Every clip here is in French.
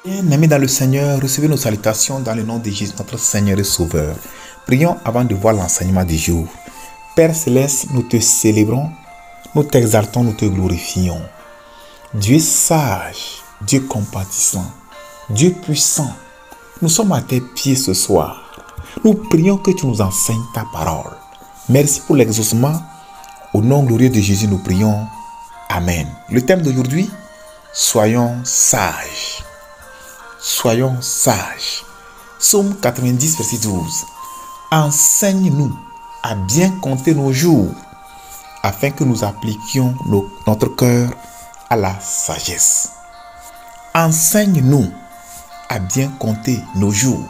Bien-aimés dans le Seigneur, recevez nos salutations dans le nom de Jésus, notre Seigneur et Sauveur. Prions avant de voir l'enseignement du jour. Père Céleste, nous te célébrons, nous t'exaltons, nous te glorifions. Dieu sage, Dieu compatissant, Dieu puissant, nous sommes à tes pieds ce soir. Nous prions que tu nous enseignes ta parole. Merci pour l'exaucement. Au nom glorieux de Jésus, nous prions. Amen. Le thème d'aujourd'hui, soyons sages. Soyons sages. Psaume 90, verset 12. Enseigne-nous à bien compter nos jours, afin que nous appliquions notre cœur à la sagesse. Enseigne-nous à bien compter nos jours,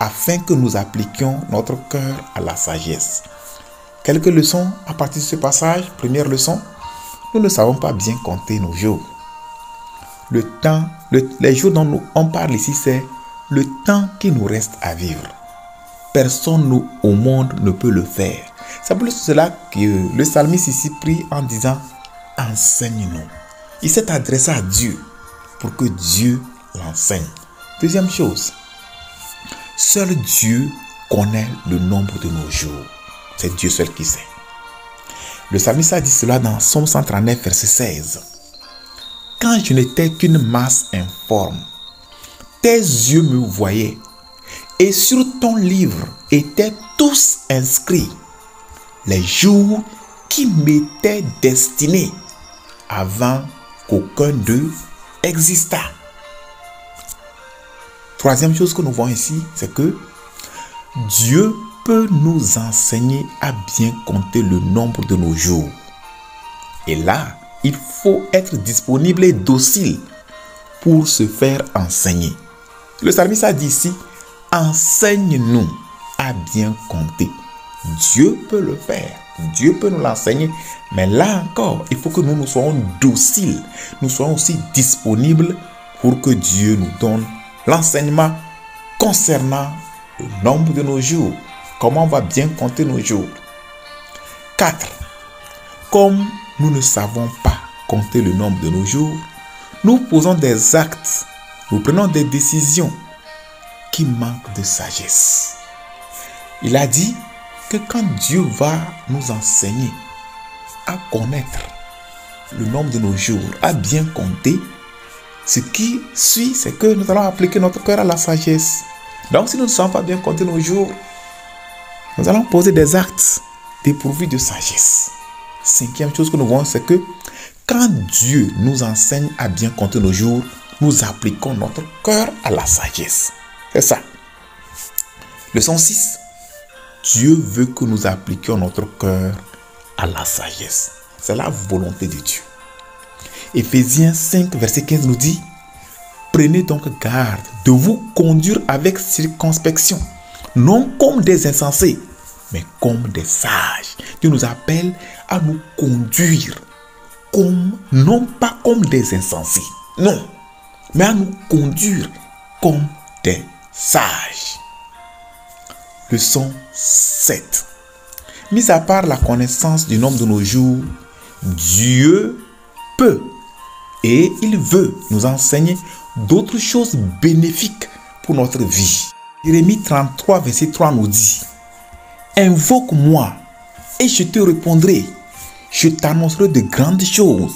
afin que nous appliquions notre cœur à la sagesse. Quelques leçons à partir de ce passage. Première leçon, nous ne savons pas bien compter nos jours. Le temps, les jours dont on parle ici, c'est le temps qui nous reste à vivre. Personne au monde ne peut le faire. C'est pour cela que le psalmiste ici prie en disant « Enseigne-nous ». Il s'est adressé à Dieu pour que Dieu l'enseigne. Deuxième chose, seul Dieu connaît le nombre de nos jours. C'est Dieu seul qui sait. Le psalmiste a dit cela dans Psaume 139, verset 16. Quand je n'étais qu'une masse informe, tes yeux me voyaient, et sur ton livre étaient tous inscrits les jours qui m'étaient destinés avant qu'aucun d'eux existât. Troisième chose que nous voyons ici, c'est que Dieu peut nous enseigner à bien compter le nombre de nos jours. Et là, il faut être disponible et docile pour se faire enseigner. Le psalmiste a dit ici, enseigne-nous à bien compter. Dieu peut le faire, Dieu peut nous l'enseigner, mais là encore, il faut que nous soyons dociles, nous soyons aussi disponibles pour que Dieu nous donne l'enseignement concernant le nombre de nos jours. Comment on va bien compter nos jours. 4. Comme nous ne savons pas compter le nombre de nos jours, nous posons des actes, nous prenons des décisions qui manquent de sagesse. Il a dit que quand Dieu va nous enseigner à connaître le nombre de nos jours, à bien compter, ce qui suit, c'est que nous allons appliquer notre cœur à la sagesse. Donc si nous ne savons pas bien compter nos jours, nous allons poser des actes dépourvus de sagesse. Cinquième chose que nous voyons, c'est que quand Dieu nous enseigne à bien compter nos jours, nous appliquons notre cœur à la sagesse. C'est ça. Leçon 6. Dieu veut que nous appliquions notre cœur à la sagesse. C'est la volonté de Dieu. Éphésiens 5, verset 15 nous dit « Prenez donc garde de vous conduire avec circonspection, non comme des insensés, mais comme des sages. » Dieu nous appelle à nous conduire non pas comme des insensés, non, mais à nous conduire comme des sages. Leçon 7. Mis à part la connaissance du nombre de nos jours, Dieu peut et il veut nous enseigner d'autres choses bénéfiques pour notre vie. Jérémie 33, verset 3 nous dit « Invoque-moi et je te répondrai. Je t'annoncerai de grandes choses,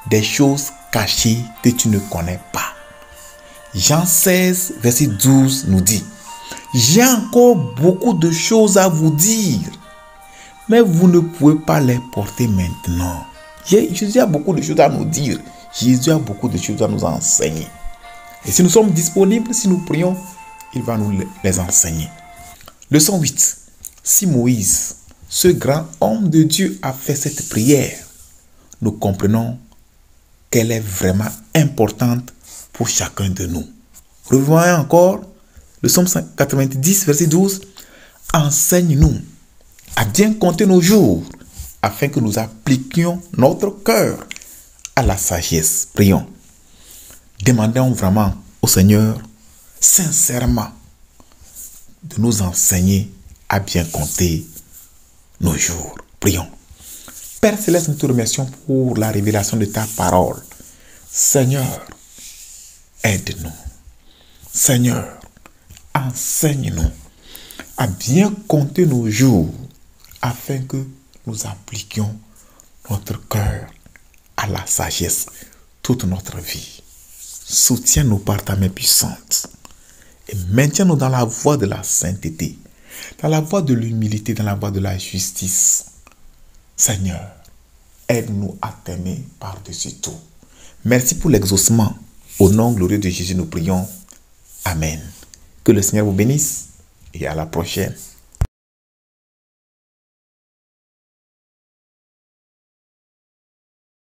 des choses cachées que tu ne connais pas. » Jean 16, verset 12 nous dit « J'ai encore beaucoup de choses à vous dire, mais vous ne pouvez pas les porter maintenant. » Jésus a beaucoup de choses à nous dire. Jésus a beaucoup de choses à nous enseigner. Et si nous sommes disponibles, si nous prions, il va nous les enseigner. Leçon 8. Si Moïse, ce grand homme de Dieu, a fait cette prière, nous comprenons qu'elle est vraiment importante pour chacun de nous. Revoyons encore le psaume 90, verset 12. Enseigne-nous à bien compter nos jours, afin que nous appliquions notre cœur à la sagesse. Prions. Demandons vraiment au Seigneur, sincèrement, de nous enseigner à bien compter nos jours. Prions. Père Céleste, nous te remercions pour la révélation de ta parole. Seigneur, aide-nous. Seigneur, enseigne-nous à bien compter nos jours afin que nous appliquions notre cœur à la sagesse toute notre vie. Soutiens-nous par ta main puissante et maintiens-nous dans la voie de la sainteté, dans la voie de l'humilité, dans la voie de la justice. Seigneur, aide-nous à t'aimer par-dessus tout. Merci pour l'exaucement. Au nom glorieux de Jésus, nous prions. Amen. Que le Seigneur vous bénisse et à la prochaine.